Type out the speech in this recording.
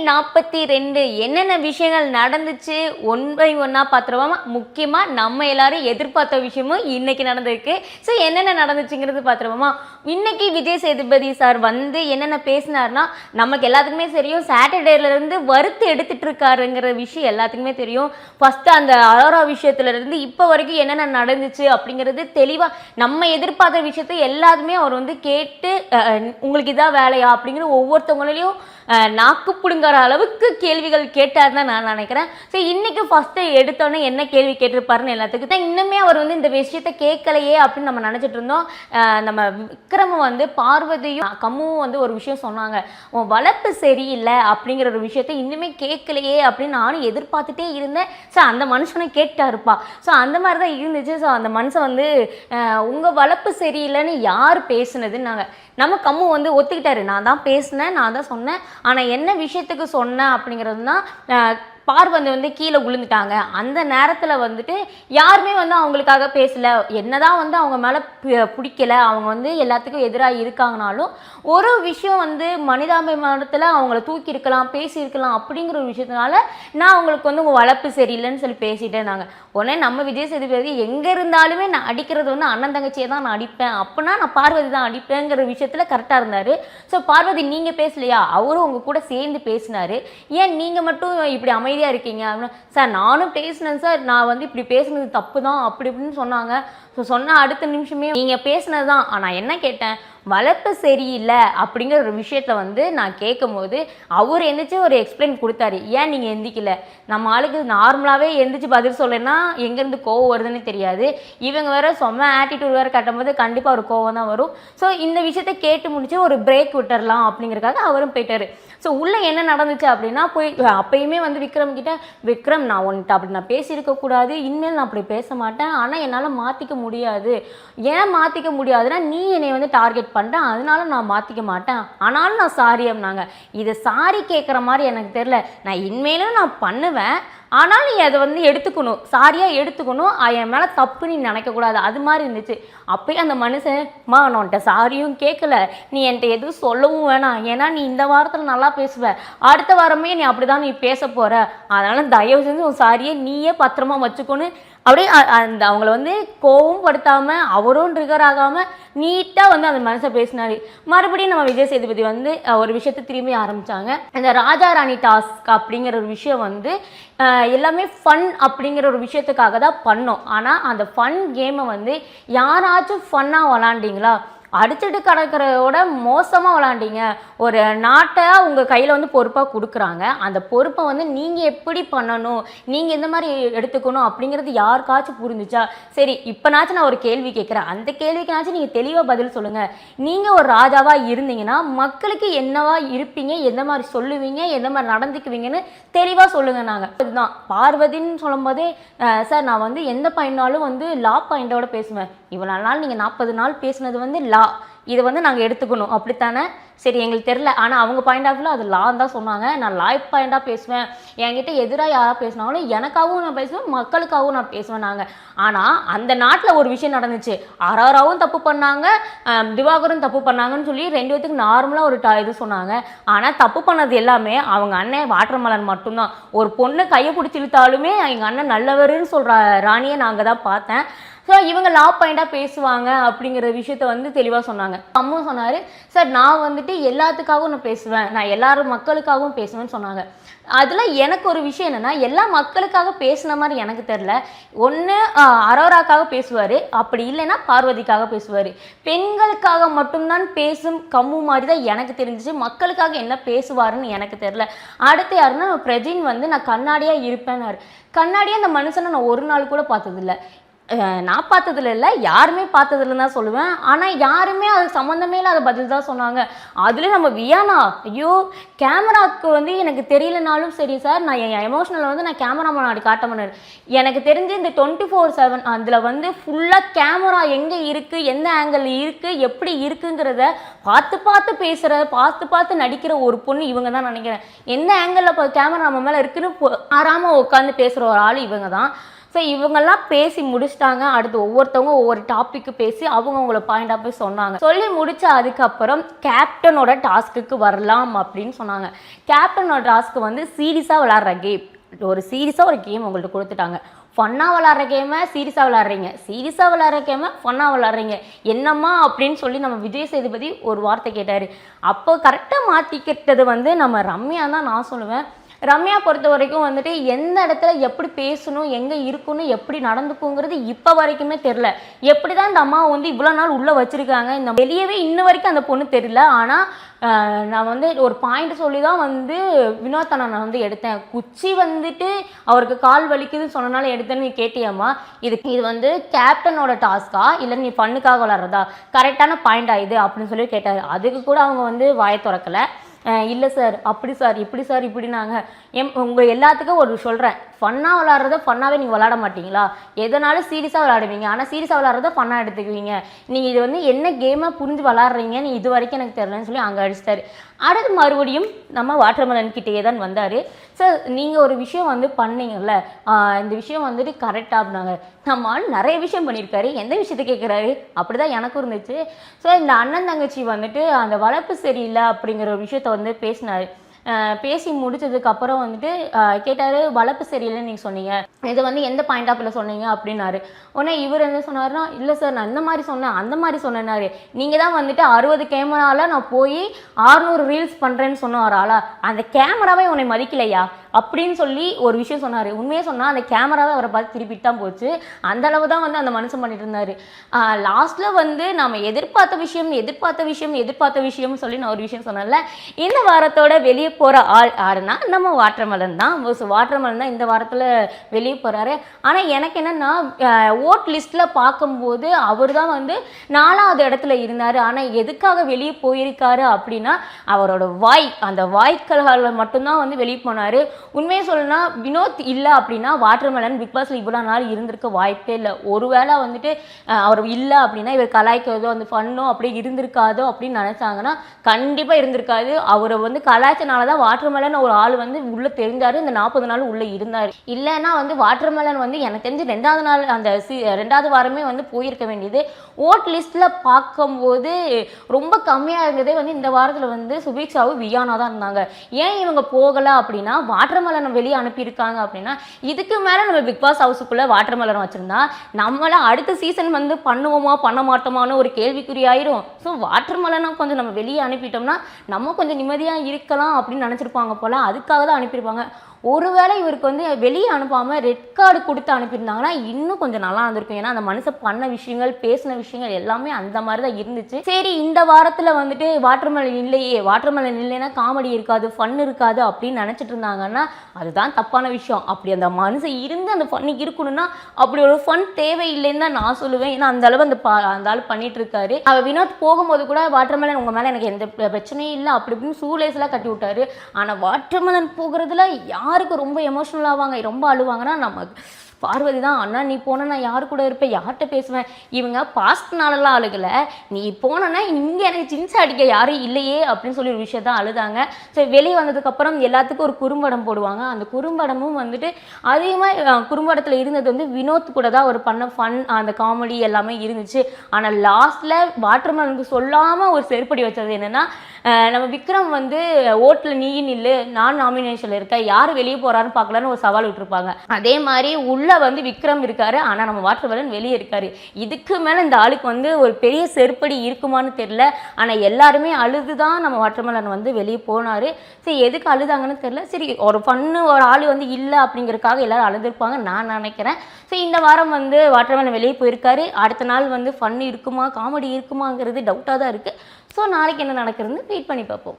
42 என்னென்ன விஷயங்கள் நடந்துச்சு ஒன் பை ஒன்னா பார்த்துருவோமா. முக்கியமாக நம்ம எல்லாரும் எதிர்பார்த்த விஷயமும் இன்னைக்கு நடந்திருக்கு. ஸோ என்னென்ன நடந்துச்சுங்கிறது பார்த்துருவோமா. இன்னைக்கு விஜய் சேதுபதி சார் வந்து என்னென்ன பேசினார்னா, நமக்கு எல்லாத்துக்குமே தெரியும் சாட்டர்டேலேருந்து வறுத்து எடுத்துட்டு இருக்காருங்கிற விஷயம் எல்லாத்துக்குமே தெரியும். ஃபஸ்ட்டு அந்த அரோரா விஷயத்துலேருந்து இப்போ வரைக்கும் என்னென்ன நடந்துச்சு அப்படிங்கிறது தெளிவாக நம்ம எதிர்பார்த்த விஷயத்தை எல்லாத்துமே அவர் வந்து கேட்டு உங்களுக்கு இதான் வேலையா அப்படிங்கிற ஒவ்வொருத்தவங்களையும் நாக்கு பிடுங்குற அளவுக்கு கேள்விகள் கேட்டார்னு தான் நான் நினைக்கிறேன். ஸோ இன்றைக்கி ஃபஸ்ட்டு எடுத்தோன்னே என்ன கேள்வி கேட்டிருப்பாருன்னு எல்லாத்துக்கும் தான் இன்னுமே அவர் வந்து இந்த விஷயத்தை கேட்கலையே அப்படின்னு நம்ம நினச்சிட்டு இருந்தோம். நம்ம விக்ரமும் வந்து பார்வதியும் கம்முவும் வந்து ஒரு விஷயம் சொன்னாங்க, உன் வளர்ப்பு சரியில்லை அப்படிங்கிற ஒரு விஷயத்த இன்னுமே கேட்கலையே அப்படின்னு நானும் எதிர்பார்த்துட்டே இருந்தேன். ஸோ அந்த மனுஷனை கேட்டாருப்பா. ஸோ அந்த மாதிரி தான் இருந்துச்சு. ஸோ அந்த மனுஷன் வந்து உங்கள் வளர்ப்பு சரியில்லைன்னு யார் பேசுனதுன்னு நம்ம கம்மு வந்து ஒத்துக்கிட்டாரு, நான் தான் பேசினேன், நான் தான் சொன்னேன். ஆனால் என்ன விஷயத்துக்கு சொன்னேன் அப்படிங்கிறது தான் பார்வதி வந்து கீழே விழுந்துட்டாங்க. அந்த நேரத்தில் வந்துட்டு யாருமே வந்து அவங்களுக்காக பேசலை. என்னதான் வந்து அவங்க மேலே பிடிக்கல, அவங்க வந்து எல்லாத்துக்கும் எதிராக இருக்காங்கனாலும் ஒரு விஷயம் வந்து மனிதாபிமானத்தில் அவங்கள தூக்கியிருக்கலாம், பேசியிருக்கலாம் அப்படிங்கிற ஒரு விஷயத்தினால நான் அவங்களுக்கு வந்து உங்கள் வளர்ப்பு சரியில்லைன்னு சொல்லி பேசிகிட்டே இருந்தாங்க. உடனே நம்ம விஜய் சேதுபதி எங்கே இருந்தாலுமே நான் அடிக்கிறது வந்து அண்ணன் தங்கச்சியை தான் நான் அடிப்பேன், அப்படின்னா நான் பார்வதி தான் அடிப்பேங்கிற விஷயத்தில் கரெக்டாக இருந்தார். ஸோ பார்வதி நீங்கள் பேசலையா, அவரும் உங்கள் கூட சேர்ந்து பேசினார், ஏன் நீங்கள் மட்டும் இப்படி அமைதியாக இருக்கீங்க அப்படின்னா, சார் நானும் பேசினேன் சார், நான் வந்து இப்படி பேசுனது தப்பு தான் அப்படி இப்படின்னு சொன்னாங்க. ஸோ சொன்ன அடுத்த நிமிஷமே நீங்கள் பேசினது தான், ஆனால் என்ன கேட்டேன், வளர்ப்பு சரியில்லை அப்படிங்கிற ஒரு விஷயத்த வந்து நான் கேட்கும் போது அவர் எந்திரிச்சு ஒரு எக்ஸ்பிளைன் கொடுத்தாரு. ஏன் நீங்கள் எந்திக்கல, நம்ம ஆளுக்கு நார்மலாகவே எந்திரிச்சு பதில் சொல்லலைன்னா எங்கேருந்து கோவம் வருதுன்னு தெரியாது, இவங்க வேறு செம்ம ஆட்டிடியூட் வேறு கட்டும்போது கண்டிப்பாக ஒரு கோவம் தான் வரும். ஸோ இந்த விஷயத்த கேட்டு முடிச்சு ஒரு பிரேக் விட்டுடலாம் அப்படிங்கிறதுக்காக அவரும் போயிட்டார். ஸோ உள்ளே என்ன நடந்துச்சு அப்படின்னா, போய் அப்பயுமே வந்து விக்ரம் கிட்ட, விக்ரம் நான் உன்கிட்ட அப்படி நான் பேசியிருக்கக்கூடாது, இனிமேல் நான் அப்படி பேச மாட்டேன், ஆனால் என்னால் மாற்றிக்க முடியாது. ஏன் மாற்றிக்க முடியாதுன்னா, நீ என்னை வந்து டார்கெட் பண்ணுறேன், அதனால நான் மாற்றிக்க மாட்டேன், ஆனாலும் நான் சாரி அப்படின்னாங்க. இது சாரி கேட்குற மாதிரி எனக்கு தெரில, நான் இனிமேலும் நான் பண்ணுவேன், ஆனால் நீ அதை வந்து எடுத்துக்கணும், சாரியாக எடுத்துக்கணும், என் மேலே தப்பு நீ நினைக்கக்கூடாது, அது மாதிரி இருந்துச்சு. அப்போயே அந்த மனுஷன், மா நான் உன்ட்ட சாரியும் கேட்கல, நீ என்கிட்ட எதுவும் சொல்லவும் வேணாம், ஏன்னா நீ இந்த வாரத்தில் நல்லா பேசுவ, அடுத்த வாரமே நீ அப்படி தான் நீ பேச போகிற, அதனால் தயவு செஞ்சு உன் சாரியை நீயே பத்திரமா வச்சுக்கொன்னு அப்படியே அந்த அவங்கள வந்து கோவம் படுத்தாமல் அவரும் ட்ரிகர் ஆகாமல் நீட்டாக வந்து அந்த மனுஷன் பேசினார். மறுபடியும் நம்ம விஜய் சேதுபதி வந்து ஒரு விஷயத்தை திரும்பி ஆரம்பித்தாங்க. இந்த ராஜா ராணி டாஸ்க் அப்படிங்கிற ஒரு விஷயம் வந்து எல்லாமே ஃபன் அப்படிங்கிற ஒரு விஷயத்துக்காக தான் பண்ணோம். ஆனால் அந்த ஃபன் கேமை வந்து யாராச்சும் ஃபன்னாக விளாண்டிங்களா, அடிச்சுட்டு கிடக்கிறதோட மோசமாக விளாண்டிங்க. ஒரு நாட்டை உங்கள் கையில் வந்து பொறுப்பாக கொடுக்குறாங்க, அந்த பொறுப்பை வந்து நீங்கள் எப்படி பண்ணணும், நீங்கள் எந்த மாதிரி எடுத்துக்கணும் அப்படிங்கிறது யாருக்காச்சும் புரிஞ்சுச்சா? சரி, இப்போனாச்சும் நான் ஒரு கேள்வி கேட்குறேன், அந்த கேள்விக்குனாச்சும் நீங்கள் தெளிவாக பதில் சொல்லுங்கள். நீங்கள் ஒரு ராஜாவாக இருந்தீங்கன்னா மக்களுக்கு என்னவா இருப்பீங்க, எந்த மாதிரி சொல்லுவீங்க, எந்த மாதிரி நடந்துக்குவீங்கன்னு தெளிவாக சொல்லுங்கள். நாங்கள் இதுதான் பார்வதின்னு சொல்லும் போதே, சார் நான் வந்து எந்த பாயிண்ட்னாலும் வந்து லா பாயிண்டோட பேசுவேன், இவ்வளோ நாள் நீங்கள் 40 நாள் பேசுனது வந்து லா, இதை வந்து நாங்கள் எடுத்துக்கணும் அப்படித்தானே? சரி, எங்களுக்கு தெரில, ஆனால் அவங்க பாயிண்ட் ஆஃப் வியூவில் அது லான்னு தான் சொன்னாங்க. நான் லா பாயிண்டாக பேசுவேன், என்கிட்ட எதிராக யாராக பேசினாலும் எனக்காகவும் நான் பேசுவேன், மக்களுக்காகவும் நான் பேசுவேன். ஆனால் அந்த நாட்டில் ஒரு விஷயம் நடந்துச்சு, அரோராவும் தப்பு பண்ணாங்க, திவாகரும் தப்பு பண்ணாங்கன்னு சொல்லி 2 பேத்துக்கு நார்மலாக ஒரு இது சொன்னாங்க. ஆனால் தப்பு பண்ணது எல்லாமே அவங்க அண்ணன் வாட்டர்மலன் மட்டும்தான். ஒரு பொண்ணு கையை பிடிச்சி இழுத்தாலுமே எங்கள் அண்ணன் நல்லவருன்னு சொல்கிற ராணியை நாங்கள் தான் பார்த்தேன். ஸோ இவங்க லா பாயிண்டாக பேசுவாங்க அப்படிங்கிற விஷயத்த வந்து தெளிவாக சொன்னாங்க. அம்மா சொன்னார், சார் நான் வந்துட்டு எல்லாத்துக்காகவும் நான் பேசுவேன், நான் எல்லாரும் மக்களுக்காகவும் பேசுவேன்னு சொன்னாங்க. அதில் எனக்கு ஒரு விஷயம் என்னென்னா, எல்லா மக்களுக்காக பேசின மாதிரி எனக்கு தெரில. ஒன்று அரோராக்காக பேசுவார், அப்படி இல்லைன்னா பார்வதிக்காக பேசுவார். பெண்களுக்காக மட்டும்தான் பேசும் கம்மு மாதிரி தான் எனக்கு தெரிஞ்சிச்சு, மக்களுக்காக என்ன பேசுவாருன்னு எனக்கு தெரில. அடுத்து யாருன்னா பிரஜின் வந்து நான் கண்ணாடியாக இருப்பேன்னாரு. கண்ணாடியாக அந்த மனுஷனை நான் ஒரு நாள் கூட பார்த்ததில்லை, நான் பார்த்ததில்ல, இல்லை யாருமே பார்த்ததில்லன்னு தான் சொல்லுவேன். ஆனால் யாருமே அது சம்மந்தமே இல்லாத பதில் தான் சொன்னாங்க. அதுலேயும் நம்ம வியானா, ஐயோ கேமராவுக்கு வந்து எனக்கு தெரியலனாலும் சரி சார், நான் என் எமோஷனலில் வந்து நான் கேமரா முன்னாடி காட்ட மாட்டேன். எனக்கு தெரிஞ்சு இந்த 24/7 அதில் வந்து ஃபுல்லாக கேமரா எங்கே இருக்குது, எந்த ஆங்கிள் இருக்குது, எப்படி இருக்குங்கிறத பார்த்து பார்த்து பேசுகிற, பார்த்து நடிக்கிற ஒரு பொண்ணு இவங்க தான் நினைக்கிறேன். எந்த ஆங்கிளில் கேமரா நம்ம மேலே இருக்குன்னு ஆறாமல் உட்காந்து பேசுகிற ஒரு ஆள் இவங்க தான். ஸோ இவங்கெல்லாம் பேசி முடிச்சிட்டாங்க. அடுத்து ஒவ்வொருத்தவங்க ஒவ்வொரு டாப்பிக்கு பேசி அவங்கள பாயிண்ட் ஆஃப் போய் சொன்னாங்க. சொல்லி முடிச்ச அதுக்கப்புறம் கேப்டனோட டாஸ்க்கு வரலாம் அப்படின்னு சொன்னாங்க. கேப்டனோட டாஸ்க்கு வந்து சீரியஸாக விளாட்ற கேம், ஒரு சீரியஸாக ஒரு கேம் உங்கள்கிட்ட கொடுத்துட்டாங்க. ஃபன்னாக விளாட்ற கேமை சீரியஸாக விளாட்றீங்க, சீரியஸாக விளாட்ற கேமை ஃபன்னாக விளாட்றீங்க, என்னம்மா அப்படின்னு சொல்லி நம்ம விஜய் சேதுபதி ஒரு வார்த்தை கேட்டார். அப்போ கரெக்டாக மாற்றிக்கிட்டது வந்து நம்ம ரம்யா தான் நான் சொல்லுவேன். ரம்யா பொறுத்த வரைக்கும் வந்துட்டு எந்த இடத்துல எப்படி பேசணும், எங்கே இருக்கணும், எப்படி நடந்துக்குங்கிறது இப்போ வரைக்குமே தெரில. எப்படி தான் இந்த அம்மாவை வந்து இவ்வளோ நாள் உள்ளே வச்சுருக்காங்க, இந்த வெளியவே இன்ன வரைக்கும் அந்த பொண்ணு தெரியல. ஆனால் நான் வந்து ஒரு பாயிண்ட் சொல்லி தான் வந்து வினோத் அண்ணா நான் வந்து எடுத்தேன். குச்சி வந்துட்டு அவருக்கு கால் வலிக்குதுன்னு சொன்னனால எடுத்தேன்னு நீ கேட்டியம்மா, இது வந்து கேப்டனோட டாஸ்கா இல்லை நீ பண்ணுக்காக விளாட்றதா, கரெக்டான பாயிண்ட் ஆகுது அப்படின்னு சொல்லி கேட்டார். அதுக்கு கூட அவங்க வந்து வாயை திறக்கலை. இல்லை சார், அப்படி சார், இப்படி சார், இப்படினாங்க. உங்கள் எல்லாத்துக்கும் ஒரு சொல்கிறேன், ஃபன்னாக விளாட்றத ஃபன்னாகவே நீங்கள் விளாட மாட்டீங்களா? எதனாலும் சீரியஸாக விளாடுவீங்க, ஆனால் சீரியஸாக விளாட்றத ஃபன்னாக எடுத்துக்குவீங்க. நீங்கள் இது வந்து என்ன கேமை புரிஞ்சு விளாட்றீங்கன்னு இது வரைக்கும் எனக்கு தெரியலன்னு சொல்லி அங்கே அடிச்சிட்டாரு. அடுத்து மறுபடியும் நம்ம வாட்டர்மெலன் கிட்டேயே தான் வந்தார். சார் நீங்கள் ஒரு விஷயம் வந்து பண்ணீங்கல்ல, இந்த விஷயம் வந்துட்டு கரெக்டாக அப்படின்னாங்க. நம்ம நிறைய விஷயம் பண்ணியிருக்காரு, எந்த விஷயத்தை கேட்குறாரு அப்படி தான் எனக்கும் இருந்துச்சு. ஸோ இந்த அண்ணன் தங்கச்சி வந்துட்டு அந்த வளர்ப்பு சரியில்லை அப்படிங்கிற ஒரு விஷயத்த வந்து பேசினார். பேசி முடிச்சதுக்கப்புறம் வந்துட்டு கேட்டார், வளர்ப்பு சரியில்லைன்னு நீங்கள் சொன்னீங்க, இதை வந்து எந்த பாயிண்ட் ஆஃப் வியூவில் சொன்னீங்க அப்படின்னாரு. உடனே இவர் என்ன சொன்னார்னா, இல்லை சார் நான் இந்த மாதிரி சொன்னேன் அந்த மாதிரி சொன்னேன்னாரு. நீங்கள் தான் வந்துட்டு 60 கேமராவில் நான் போய் 600 ரீல்ஸ் பண்ணுறேன்னு சொன்னாராளா, அந்த கேமராவே உன்னை மதிக்கலையா அப்படின்னு சொல்லி ஒரு விஷயம் சொன்னார். உண்மையே சொன்னால் அந்த கேமராவை அவரை பார்த்து திருப்பிட்டு தான் போச்சு. அந்தளவு தான் வந்து அந்த மனுஷன் பண்ணிட்டு இருந்தார். லாஸ்ட்டில் வந்து நம்ம எதிர்பார்த்த விஷயம்னு சொல்லி நான் ஒரு விஷயம் சொன்னேன்ல, இந்த வாரத்தோட வெளியே போகிற ஆள் யாருன்னா நம்ம வாட்டர்மெலன் தான். வாட்டர்மெலன் தான் இந்த வாரத்தில் வெளியே போகிறாரு. ஆனால் எனக்கு என்னென்னா ஓட் லிஸ்ட்டில் பார்க்கும்போது அவர் தான் வந்து 4வது இடத்துல இருந்தார். ஆனால் எதுக்காக வெளியே போயிருக்காரு அப்படின்னா அவரோட அந்த வாய்க்கல்களில் மட்டும்தான் வந்து வெளியே போனார். உண்மையை சொல்லணும்னா வினோத் இல்லை அப்படின்னா வாட்டர்மெலன் பிக் பாஸில் இவ்வளோ நாள் இருந்திருக்க வாய்ப்பே இல்லை. ஒருவேளை வந்துட்டு அவர் இல்லை அப்படின்னா இவர் கலாய்க்கிறதோ அந்த ஃபன்னோ அப்படியே இருந்திருக்காதோ அப்படின்னு நினச்சாங்கன்னா கண்டிப்பாக இருந்திருக்காது. அவரை வந்து கலாய்ச்சனால தான் வாட்டர்மெலன் ஒரு ஆள் வந்து உள்ளே தெரிஞ்சார், இந்த 40 நாள் உள்ளே இருந்தார். இல்லைன்னா வந்து வாட்டர்மெலன் வந்து எனக்கு தெரிஞ்சு 2வது நாள் அந்த 2வது வாரமே வந்து போயிருக்க வேண்டியது. ஓட் லிஸ்ட்டில் பார்க்கும்போது ரொம்ப கம்மியாக இருந்ததே வந்து இந்த வாரத்தில் வந்து சுபிக்ஷாவும் வியானா தான் இருந்தாங்க. ஏன் இவங்க போகலை அப்படின்னா வாட்டர்மெலனை வெளியே அனுப்பியிருக்காங்க அப்படின்னா இதுக்கு மேலே நம்ம பிக் பாஸ் ஹவுஸுக்குள்ளே வாட்டர்மெலன் வச்சுருந்தா நம்மளாம் அடுத்த சீசன் வந்து பண்ணுவோமா பண்ண மாட்டோமான்னு ஒரு கேள்விக்குறியாயிரும். ஸோ வாட்டர்மெலனை கொஞ்சம் நம்ம வெளியே அனுப்பிட்டோம்னா நம்ம கொஞ்சம் நிம்மதியாக இருக்கலாம் அப்படின்னு நினச்சிருப்பாங்க போல், அதுக்காக தான் அனுப்பியிருப்பாங்க. ஒருவேளை இவருக்கு வந்து வெளியே அனுப்பாமல் ரெட் கார்டு கொடுத்து அனுப்பியிருந்தாங்கன்னா இன்னும் கொஞ்சம் நல்லா இருந்திருக்கும். ஏன்னா அந்த மனுஷன் பண்ண விஷயங்கள் பேசின விஷயங்கள் எல்லாமே அந்த மாதிரி தான் இருந்துச்சு. சரி இந்த வாரத்தில் வந்துட்டு வாட்டர்மெலன் இல்லைன்னா காமெடி இருக்காது, ஃபன் இருக்காது அப்படின்னு நினச்சிட்டு இருந்தாங்கன்னா அதுதான் தப்பான விஷயம். அப்படி அந்த மனுஷன் இருந்து அந்த ஃபன்னுக்கு இருக்கணும்னா அப்படி ஒரு ஃபன் தேவையில்லைன்னு தான் நான் சொல்லுவேன். ஏன்னா அந்த அளவு அந்த ஆள் பண்ணிட்டு இருக்காரு. அவர் வினோத் போகும்போது கூட வாட்டர்மெலன் உங்கள் மேலே எனக்கு எந்த பிரச்சனையும் இல்லை அப்படி இப்படின்னு ஷூலேஸ்லாம் கட்டி விட்டாரு. ஆனால் வாட்டர்மெலன் போகிறதுல யாருக்கு ரொம்ப எமோஷனல் ஆவாங்க, ரொம்ப அழுவாங்கன்னா நம்ம பார்வதி தான். அண்ணா நீ போன நான் யாரு கூட இருப்பேன், யார்கிட்ட பேசுவேன், இவங்க பாஸ்ட்னாலலாம் அழுகலை, நீ போனேன்னா இங்கே எனக்கு சின்சா அடிக்க யாரும் இல்லையே அப்படின்னு சொல்லி ஒரு விஷயத்தான் அழுதாங்க. ஸோ வெளியே வந்ததுக்கப்புறம் எல்லாத்துக்கும் ஒரு குறும்படம் போடுவாங்க. அந்த குறும்படமும் வந்துட்டு அதிகமாக குறும்படத்தில் இருந்தது வந்து வினோத் கூட தான் ஒரு பண்ண ஃபன் அந்த காமெடி எல்லாமே இருந்துச்சு. ஆனால் லாஸ்ட்டில் வாட்டர்மெலனுக்கு சொல்லாமல் ஒரு செருப்படி வச்சது என்னென்னா, நம்ம விக்ரம் வந்து ஓட்டில் நீ நில்லு, நான் நாமினேஷனில் இருக்கேன், யார் வெளியே போகிறான்னு பார்க்கலான்னு ஒரு சவால் விட்டுருப்பாங்க. அதே மாதிரி உள்ளே வந்து விக்ரம் இருக்காரு, ஆனால் நம்ம வாட்டர்மெலன் வெளியே இருக்காரு. இதுக்கு மேலே இந்த ஆளுக்கு வந்து ஒரு பெரிய செருப்படி இருக்குமான்னு தெரியல. ஆனால் எல்லாருமே அழுது தான் நம்ம வாட்டர்மெலன் வந்து வெளியே போனார். சரி எதுக்கு அழுதாங்கன்னு தெரியல. சரி ஒரு ஃபன்னு ஒரு ஆள் வந்து இல்லை அப்படிங்கிறதுக்காக எல்லாரும் அழுதுருப்பாங்க நான் நினைக்கிறேன். ஸோ இந்த வாரம் வந்து வாட்டர்மெலன் வெளியே போயிருக்காரு. அடுத்த நாள் வந்து ஃபன் இருக்குமா காமெடி இருக்குமாங்கிறது டவுட்டாக தான் இருக்குது. ஸோ நாளைக்கு என்ன நடக்குதுன்னு வெயிட் பண்ணி பார்ப்போம்.